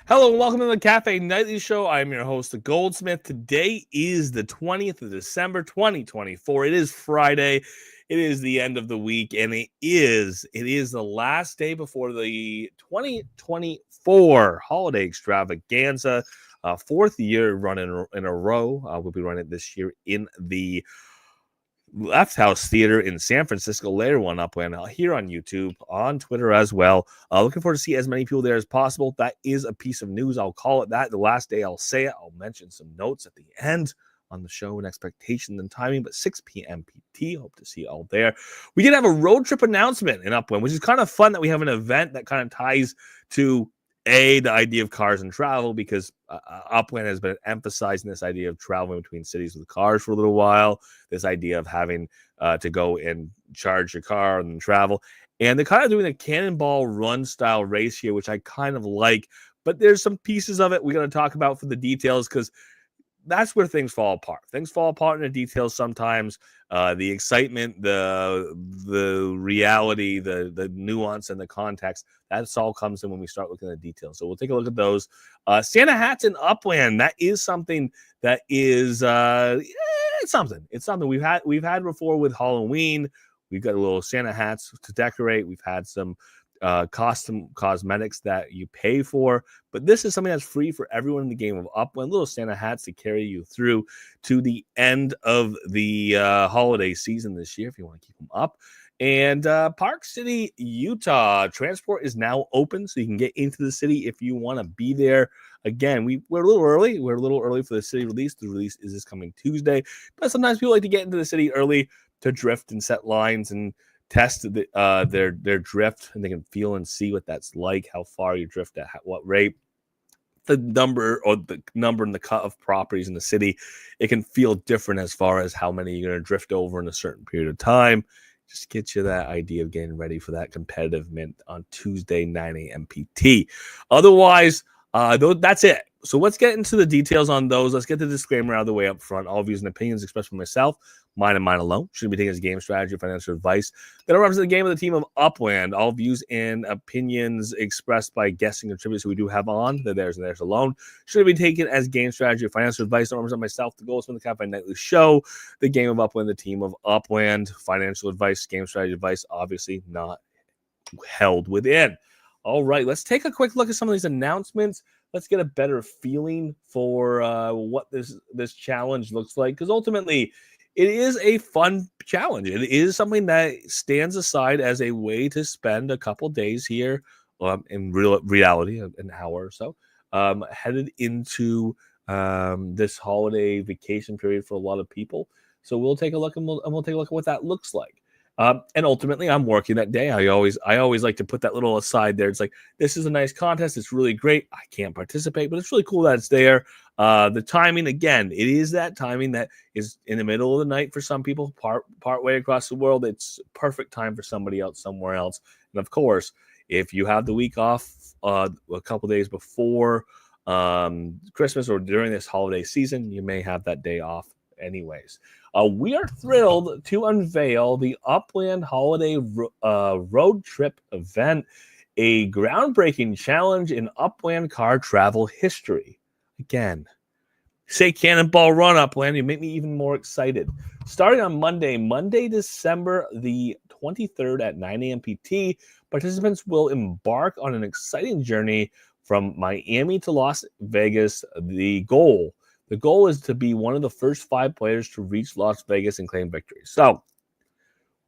Hello and welcome to the Cafe Nightly Show. I'm your host, the Goldsmith. Today is the 20th of December, 2024. It is Friday. It is the end of the week, and it is the last day before the 2024 holiday extravaganza. Fourth year running in a row. We'll be running it this year in the Left House Theater in San Francisco. Later one Upland here on YouTube, on Twitter as well. Looking forward to see as many people there as possible. That is a piece of news. I'll call it that. The last day I'll say it. I'll mention some notes at the end on the show and expectations and timing, but 6 p.m. PT. Hope to see you all there. We did have a road trip announcement in Upland, which is kind of fun that we have an event that kind of ties to the idea of cars and travel, because Upland has been emphasizing this idea of traveling between cities with cars for a little while, this idea of having to go and charge your car and travel. And they're kind of doing a cannonball run style race here, which I kind of like. But there's some pieces of it we're going to talk about for the details, because that's where things fall apart. Things fall apart in the details sometimes. The excitement, the reality, the nuance, and the context, that's all comes in when we start looking at the details. So we'll take a look at those. Santa hats in Upland. That is something that is it's something. It's something we've had before with Halloween. We've got little Santa hats to decorate. We've had some custom cosmetics that you pay for, but this is something that's free for everyone in the game of Upland. Little Santa hats to carry you through to the end of the holiday season this year, if you want to keep them up. And Park City, Utah, transport is now open, so you can get into the city if you want to be there. Again, we're a little early. We're a little early for the city release. The release is this coming Tuesday, but sometimes people like to get into the city early to drift and set lines and test their drift, and they can feel and see what that's like, how far you drift at what rate. The number and the cut of properties in the city, it can feel different as far as how many you're going to drift over in a certain period of time. Just get you that idea of getting ready for that competitive mint on Tuesday, 9 a.m. PT. Otherwise, that's it. So let's get into the details on those. Let's get the disclaimer out of the way up front. All views and opinions expressed by myself, mine and mine alone, shouldn't be taken as game strategy or financial advice. They don't represent the game of the team of Upland. All views and opinions expressed by guests and contributors who we do have on, they're theirs and theirs alone, shouldn't be taken as game strategy or financial advice. Don't represent myself, the Goldsmith, the Cafe Nightly Show, the game of Upland, the team of Upland. Financial advice, game strategy advice, obviously not held within. All right, let's take a quick look at some of these announcements. Let's get a better feeling for what this challenge looks like, because ultimately it is a fun challenge. It is something that stands aside as a way to spend a couple days here in reality, an hour or so, headed into this holiday vacation period for a lot of people. So we'll take a look and we'll take a look at what that looks like. And ultimately, I'm working that day. I always like to put that little aside there. It's like, this is a nice contest. It's really great. I can't participate, but it's really cool that it's there. The timing, again, it is that timing that is in the middle of the night for some people, part way across the world. It's perfect time for somebody else somewhere else. And of course, if you have the week off a couple days before Christmas or during this holiday season, you may have that day off anyways. We are thrilled to unveil the Upland Holiday Road Trip event, a groundbreaking challenge in Upland car travel history. Again, say Cannonball Run, Upland, you make me even more excited. Starting on Monday, December the 23rd at 9 a.m. PT, participants will embark on an exciting journey from Miami to Las Vegas. The goal is to be one of the first 5 players to reach Las Vegas and claim victory. So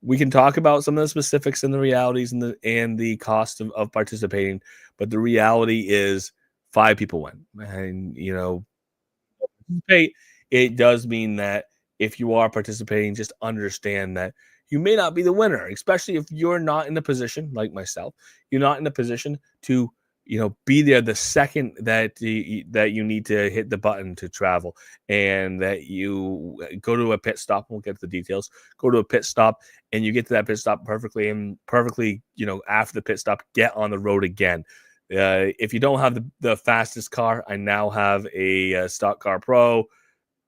we can talk about some of the specifics and the realities and the cost of participating, but the reality is 5 people win. And, it does mean that if you are participating, just understand that you may not be the winner, especially if you're not in a position, like myself, you're not in a position to be there the second that you need to hit the button to travel, and that you go to a pit stop. We'll get to the details. Go to a pit stop, and you get to that pit stop perfectly, after the pit stop, get on the road again. If you don't have the fastest car, I now have a Stock Car Pro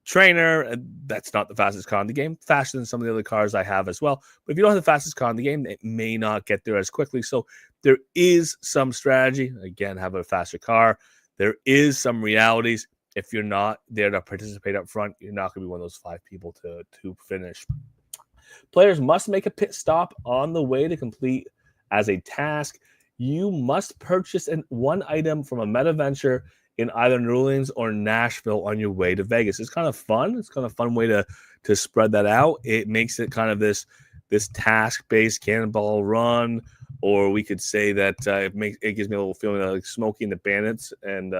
trainer. That's not the fastest car in the game, faster than some of the other cars I have as well. But if you don't have the fastest car in the game, it may not get there as quickly. So there is some strategy. Again, have a faster car. there is some realities. If you're not there to participate up front, you're not going to be one of those 5 people to finish. Players must make a pit stop on the way to complete as a task. You must purchase one item from a meta venture in either New Orleans or Nashville on your way to Vegas. It's kind of fun. It's kind of a fun way to spread that out. It makes it kind of this task-based cannonball run, or we could say that it gives me a little feeling of like Smokey and the Bandits and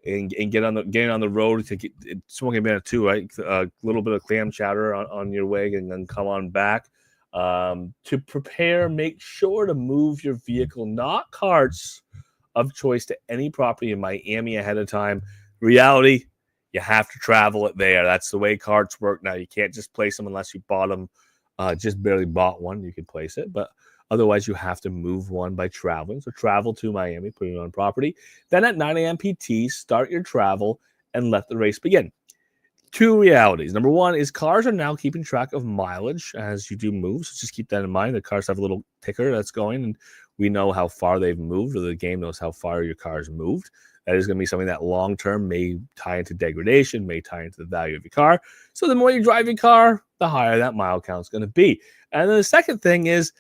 getting on the road to get Smoking Bandit 2, right? A little bit of clam chowder on your way and then come on back. To prepare, make sure to move your vehicle, not carts, of choice to any property in Miami ahead of time. Reality, you have to travel it there. That's the way carts work now. You can't just place them unless you bought them, just barely bought one. You can place it, but otherwise you have to move one by traveling. So travel to Miami, put it on property. Then at 9 a.m. PT, start your travel and let the race begin. 2 realities. Number one is cars are now keeping track of mileage as you do moves. So just keep that in mind. The cars have a little ticker that's going, and we know how far they've moved, or the game knows how far your car's moved. That is going to be something that long-term may tie into degradation, may tie into the value of your car. So the more you drive your car, the higher that mile count is going to be. And then the second thing is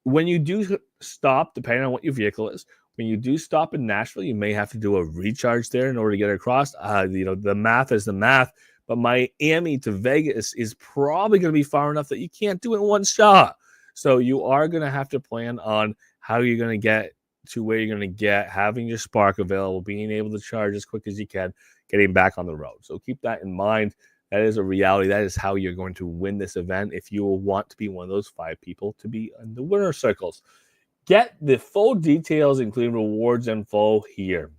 when you do stop, depending on what your vehicle is, when you do stop in Nashville, you may have to do a recharge there in order to get across. The math is the math, but Miami to Vegas is probably going to be far enough that you can't do it in one shot. So you are going to have to plan on how you're going to get to where you're going to get, having your spark available, being able to charge as quick as you can, getting back on the road. So keep that in mind. That is a reality. That is how you're going to win this event if you want to be one of those 5 people to be in the winner circles. Get the full details, including rewards info here.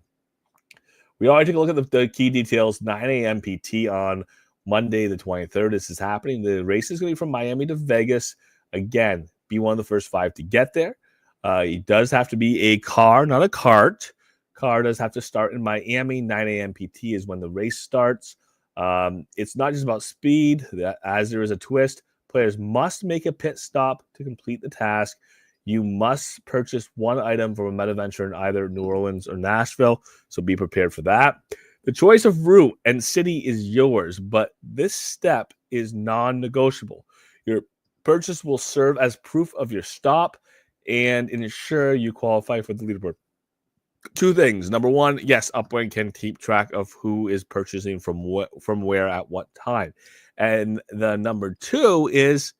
We already took a look at the key details. 9 a.m. PT on Monday, the 23rd. This is happening. The race is going to be from Miami to Vegas. Again, be one of the first 5 to get there. It does have to be a car, not a cart. Car does have to start in Miami. 9 a.m. PT is when the race starts. It's not just about speed. As there is a twist, players must make a pit stop to complete the task. You must purchase one item from a meta venture in either New Orleans or Nashville, so be prepared for that. The choice of route and city is yours, but this step is non-negotiable. Your purchase will serve as proof of your stop and ensure you qualify for the leaderboard. 2 things. Number one, yes, Upland can keep track of who is purchasing from where at what time. And the number 2 is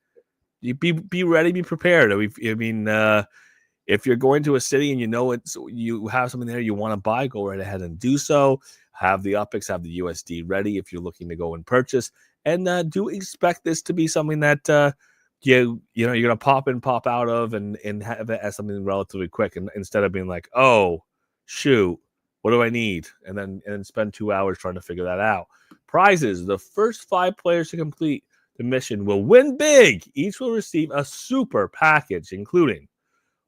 you be ready, be prepared. If you're going to a city and you have something there you want to buy, go right ahead and do so. Have the UPX, have the USD ready if you're looking to go and purchase. And do expect this to be something that you're going to pop in, pop out of, and have it as something relatively quick. And instead of being like, oh, shoot, what do I need? And then spend 2 hours trying to figure that out. Prizes. The first 5 players to complete the mission will win big. Each will receive a super package, including,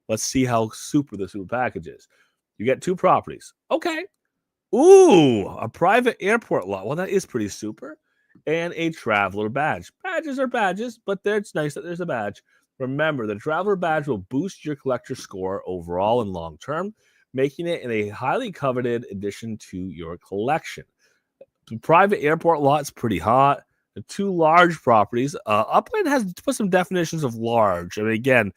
let's see how super the super package is. You get 2 properties. Okay. Ooh, a private airport lot. Well, that is pretty super. And a traveler badge. Badges are badges, but it's nice that there's a badge. Remember, the traveler badge will boost your collector score overall and long term, making it a highly coveted addition to your collection. The private airport lot's pretty hot. The 2 large properties. Upland has put some definitions of large. And again,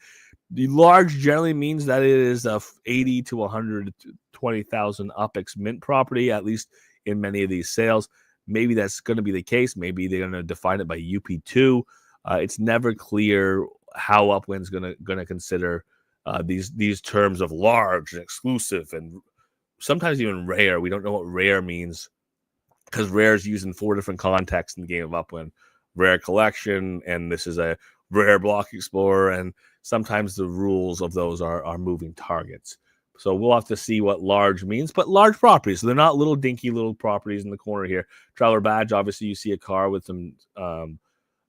the large generally means that it is a 80 to 120,000 UPX mint property, at least in many of these sales. Maybe that's going to be the case. Maybe they're going to define it by UP2. It's never clear how Upland's going to consider these terms of large and exclusive and sometimes even rare. We don't know what rare means because rare is used in 4 different contexts in the game of Upland. Rare collection, and this is a rare block explorer, and sometimes the rules of those are moving targets. So we'll have to see what large means, but large properties. So they're not little dinky little properties in the corner here. Traveler badge, obviously you see a car with some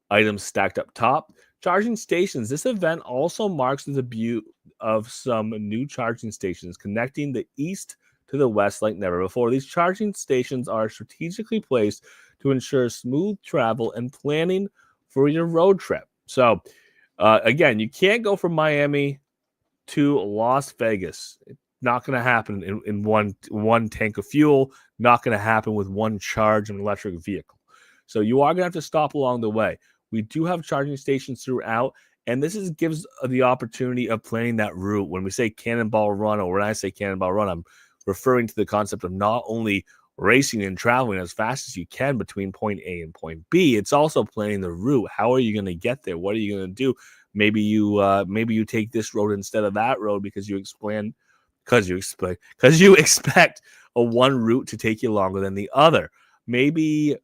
items stacked up top. Charging stations. This event also marks the debut of some new charging stations connecting the east to the west like never before. These charging stations are strategically placed to ensure smooth travel and planning for your road trip. So again, you can't go from Miami to Las Vegas. Not going to happen in one tank of fuel. Not going to happen with one charge of an electric vehicle. So you are going to have to stop along the way. We do have charging stations throughout, and this gives the opportunity of planning that route. When we say cannonball run, or when I say cannonball run, I'm referring to the concept of not only racing and traveling as fast as you can between point A and point B. It's also planning the route. How are you going to get there? What are you going to do? Maybe you take this road instead of that road because you expect a one route to take you longer than the other. Maybe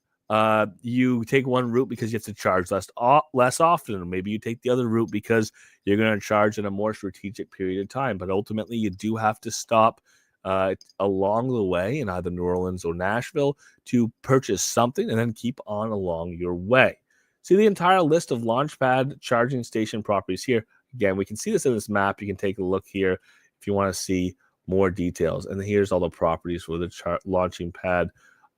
you take one route because you have to charge less often, or maybe you take the other route because you're going to charge in a more strategic period of time. But ultimately, you do have to stop along the way in either New Orleans or Nashville to purchase something and then keep on along your way. See the entire list of Launchpad charging station properties here. Again, we can see this in this map. You can take a look here if you want to see more details. And here's all the properties for the launching pad,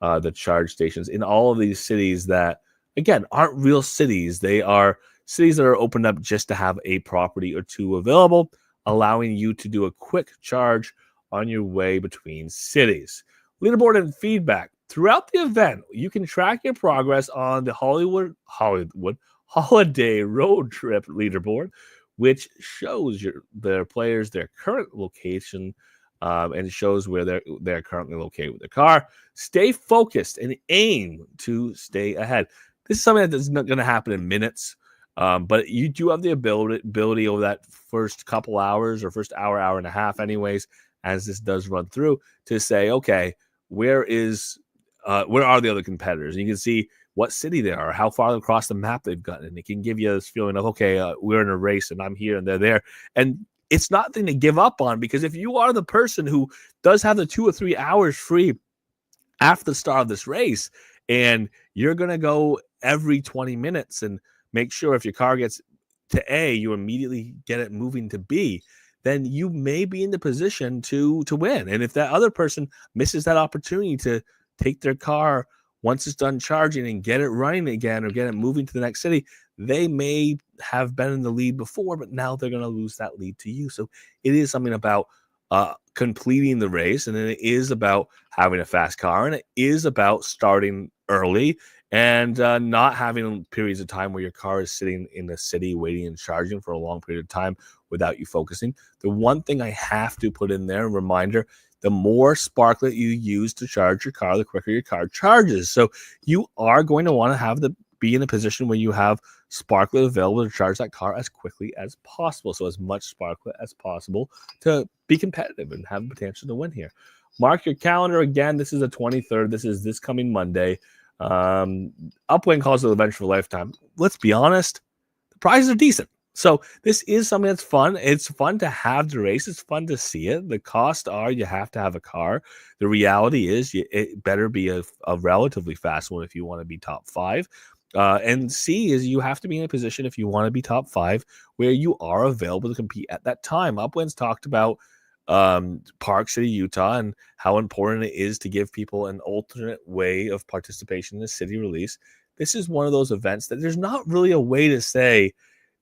the charge stations in all of these cities that, again, aren't real cities. They are cities that are opened up just to have a property or two available, allowing you to do a quick charge on your way between cities. Leaderboard and feedback. Throughout the event, you can track your progress on the Hollywood Holiday Road Trip leaderboard, which shows their players their current location and shows where they're currently located with their car. Stay focused and aim to stay ahead. This is something that's not going to happen in minutes, but you do have the ability over that first couple hours or first hour and a half anyways, as this does run through, to say, okay, where are the other competitors? And you can see what city they are, how far across the map they've gotten. And it can give you this feeling of, okay, we're in a race and I'm here and they're there. And it's not thing to give up on, because if you are the person who does have the 2 or 3 hours free after the start of this race, and you're going to go every 20 minutes and make sure if your car gets to A, you immediately get it moving to B, then you may be in the position to win. And if that other person misses that opportunity to take their car once it's done charging and get it running again or get it moving to the next city, they may have been in the lead before, but now they're going to lose that lead to you. So it is something about completing the race, and it is about having a fast car, and it is about starting early and not having periods of time where your car is sitting in the city waiting and charging for a long period of time without you focusing. The one thing I have to put in there, a reminder, the more sparklet you use to charge your car, the quicker your car charges. So you are going to want to be in a position where you have sparklet available to charge that car as quickly as possible. So as much sparklet as possible to be competitive and have the potential to win here. Mark your calendar. Again, this is the 23rd. This is this coming Monday. Upland calls it event for a lifetime. Let's be honest, the prizes are decent. So this is something that's fun. It's fun to have the race. It's fun to see it. The costs are you have to have a car. The reality is it better be a relatively fast one if you want to be top 5. And C is you have to be in a position, if you want to be top 5, where you are available to compete at that time. Upland's talked about Park City, Utah, and how important it is to give people an alternate way of participation in the city release. This is one of those events that there's not really a way to say,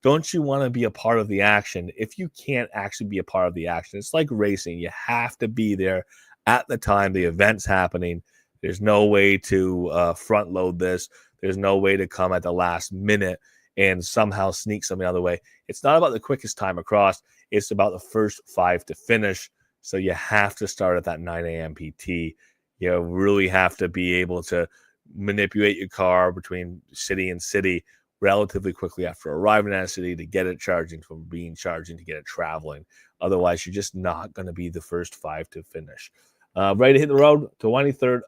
don't you want to be a part of the action if you can't actually be a part of the action. It's like racing. You have to be there at the time the event's happening. There's no way to front load this. There's no way to come at the last minute and somehow sneak something out of the way. It's not about the quickest time across. It's about the first 5 to finish. So you have to start at that 9 a.m. PT. You really have to be able to manipulate your car between city and city relatively quickly after arriving at a city to get it charging, from being charging to get it traveling. Otherwise, you're just not going to be the first 5 to finish. Ready to hit the road? 23rd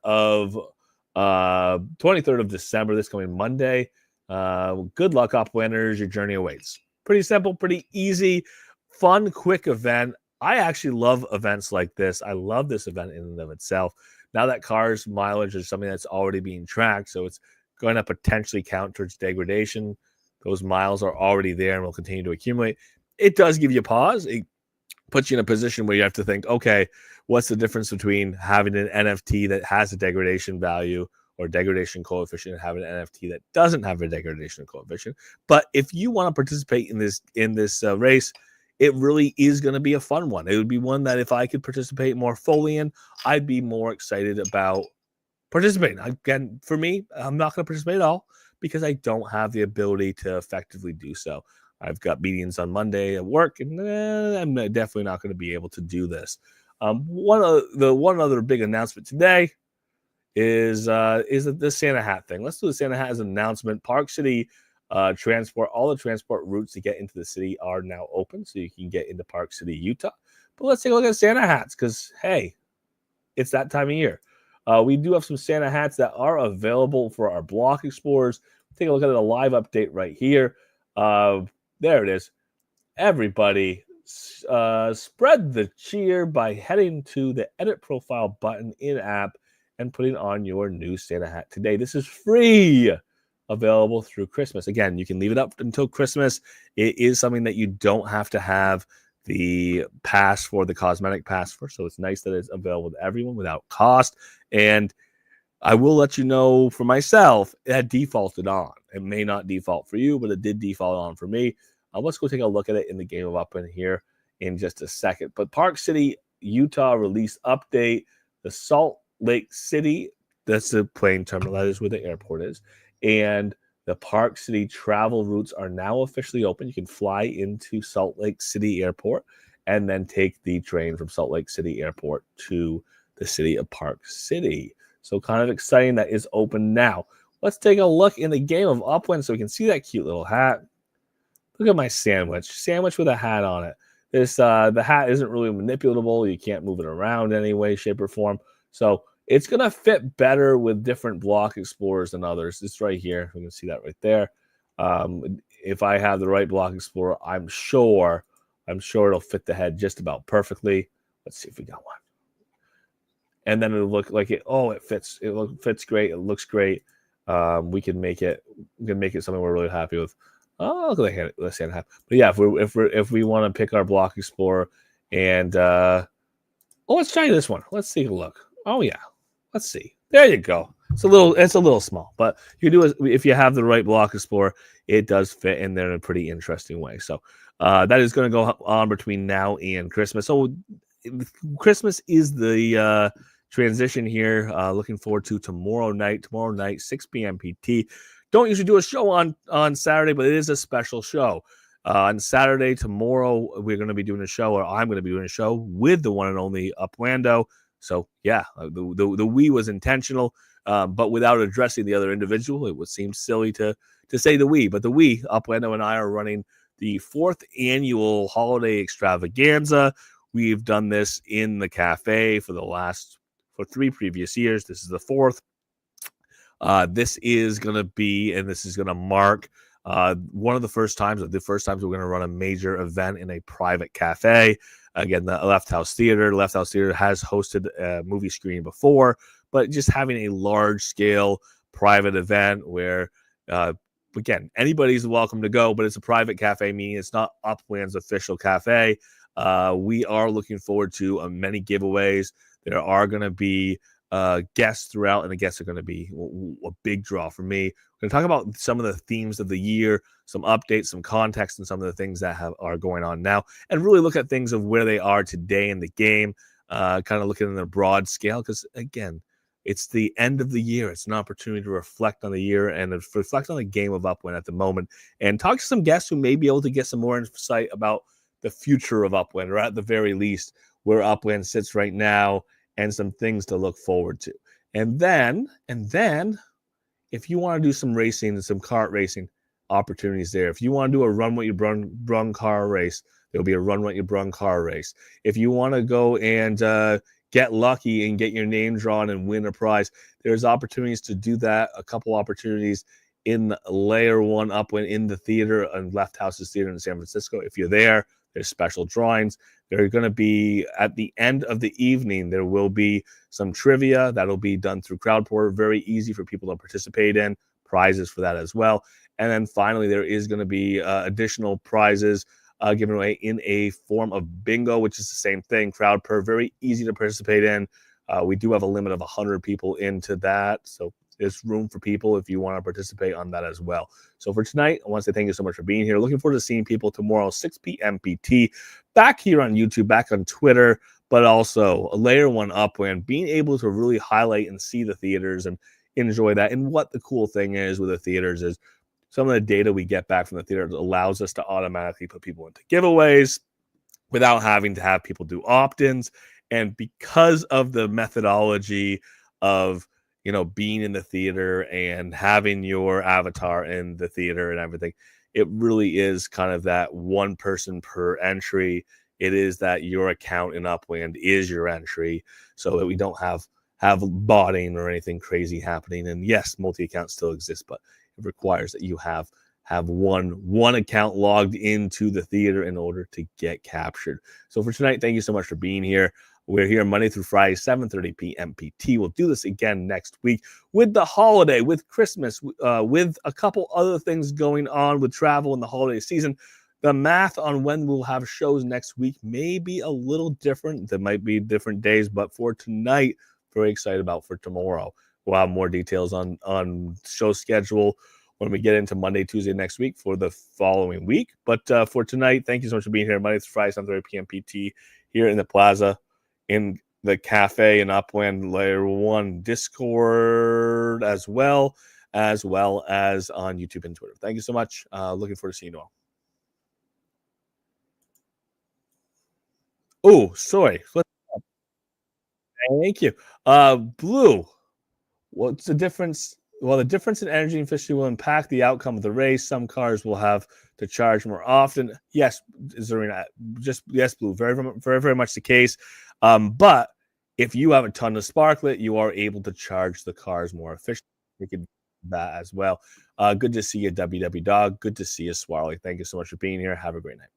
of December, this coming Monday. Good luck, Uplanders. Your journey awaits. Pretty simple, pretty easy, fun, quick event. I actually love events like this. I love this event in and of itself. Now that cars mileage is something that's already being tracked, so it's going to potentially count towards degradation. Those miles are already there and will continue to accumulate. It does give you a pause. It puts you in a position where you have to think, okay, what's the difference between having an NFT that has a degradation value or degradation coefficient and having an NFT that doesn't have a degradation coefficient? But if you want to participate in this race, it really is going to be a fun one. It would be one that if I could participate more fully in, I'd be more excited about participating. Again, for me, I'm not going to participate at all because I don't have the ability to effectively do so. I've got meetings on Monday at work, and I'm definitely not going to be able to do this. One other big announcement today is the Santa hat thing. Let's do the Santa hat as an announcement. Park City transport, all the transport routes to get into the city are now open, so you can get into Park City, Utah. But let's take a look at Santa hats because, hey, it's that time of year. We do have some Santa hats that are available for our block explorers. Take a look at a live update right here. There it is. Everybody spread the cheer by heading to the edit profile button in app and putting on your new Santa hat today. This is free, available through Christmas. Again, you can leave it up until Christmas. It is something that you don't have to have the pass for, the cosmetic pass for. So it's nice that it's available to everyone without cost. And I will let you know for myself, it had defaulted on. It may not default for you, but it did default on for me. Let's go take a look at it in the game of Upland here in just a second. But Park City, Utah release update. The Salt Lake City, that's the plane terminal, that is where the airport is. And the Park City travel routes are now officially open. You can fly into Salt Lake City Airport and then take the train from Salt Lake City Airport to the city of Park City. So kind of exciting that is open now. Let's take a look in the game of Upland so we can see that cute little hat. Look at my sandwich with a hat on it. The hat isn't really manipulatable. You can't move it around in any way, shape, or form. So it's going to fit better with different block explorers than others. It's right here. You can see that right there. If I have the right block explorer, I'm sure it'll fit the head just about perfectly. Let's see if we got one. And then it'll look like it. Oh, it fits. It fits great. It looks great. We can make it something we're really happy with. Oh, look at the Santa hat. But yeah, if we want to pick our block explorer and let's try this one. Let's take a look. Oh yeah, let's see. There you go. It's a little small, but you do if you have the right block explorer, it does fit in there in a pretty interesting way. So that is going to go on between now and Christmas. So Christmas is the transition here. Looking forward to tomorrow night, 6 p.m. PT. Don't usually do a show on Saturday, but it is a special show. On Saturday, tomorrow, we're going to be doing a show, or I'm going to be doing a show with the one and only Uplando. So, yeah, the we was intentional, but without addressing the other individual, it would seem silly to say the we. But the we, Uplando and I, are running the 4th annual holiday extravaganza. We've done this in the cafe for 3 previous years. This is the 4th. This is going to be, and this is going to mark one of the first times we're going to run a major event in a private cafe. Again, the Left House Theater. Left House Theater has hosted a movie screening before, but just having a large-scale private event where, again, anybody's welcome to go, but it's a private cafe, meaning it's not Upland's official cafe. We are looking forward to many giveaways. There are going to be guests throughout, and the guests are going to be a big draw for me. We're going to talk about some of the themes of the year, some updates, some context, and some of the things that are going on now, and really look at things of where they are today in the game, kind of looking in a broad scale, because, again, it's the end of the year. It's an opportunity to reflect on the year and reflect on the game of Upland at the moment, and talk to some guests who may be able to get some more insight about the future of Upland, or at the very least, where Upland sits right now, and some things to look forward to. And then, if you want to do some racing and some kart racing opportunities there, if you want to do a run what you brung car race, there'll be a run what you brung car race. If you want to go and get lucky and get your name drawn and win a prize, there's opportunities to do that. A couple opportunities in Layer 1 Upland in the theater and Left House's Theater in San Francisco. If you're there, there's special drawings. They're going to be at the end of the evening. There will be some trivia that'll be done through Crowdport. Very easy for people to participate in. Prizes for that as well. And then finally, there is going to be additional prizes given away in a form of bingo, which is the same thing. Crowdport, very easy to participate in. We do have a limit of 100 people into that. So there's room for people if you want to participate on that as well. So for tonight, I want to say thank you so much for being here. Looking forward to seeing people tomorrow, 6 p.m. PT, back here on YouTube, back on Twitter, but also a layer one up and being able to really highlight and see the theaters and enjoy that. And what the cool thing is with the theaters is some of the data we get back from the theaters allows us to automatically put people into giveaways without having to have people do opt-ins. And because of the methodology of, being in the theater and having your avatar in the theater and everything, it really is kind of that one person per entry. It is that your account in Upland is your entry, so that we don't have botting or anything crazy happening. And yes, multi-account still exists, but it requires that you have one account logged into the theater in order to get captured. So for tonight, thank you so much for being here. We're here Monday through Friday, 7:30 p.m. PT. We'll do this again next week with the holiday, with Christmas, with a couple other things going on with travel in the holiday season. The math on when we'll have shows next week may be a little different. There might be different days, but for tonight, very excited about for tomorrow. We'll have more details on show schedule when we get into Monday, Tuesday next week for the following week. But for tonight, thank you so much for being here. Monday through Friday, 7:30 p.m. PT here in the Plaza, in the cafe in Upland, Layer 1 Discord, as well as on YouTube and Twitter. Thank you so much. Looking forward to seeing you all. Oh, sorry. Thank you. Blue, what's the difference? Well, the difference in energy efficiency will impact the outcome of the race. Some cars will have to charge more often. Yes, Zarina, just yes, Blue. Very, very, very much the case. But if you have a ton of sparklet, you are able to charge the cars more efficiently. We could do that as well. Good to see you, WW Dog. Good to see you, Swarley. Thank you so much for being here. Have a great night.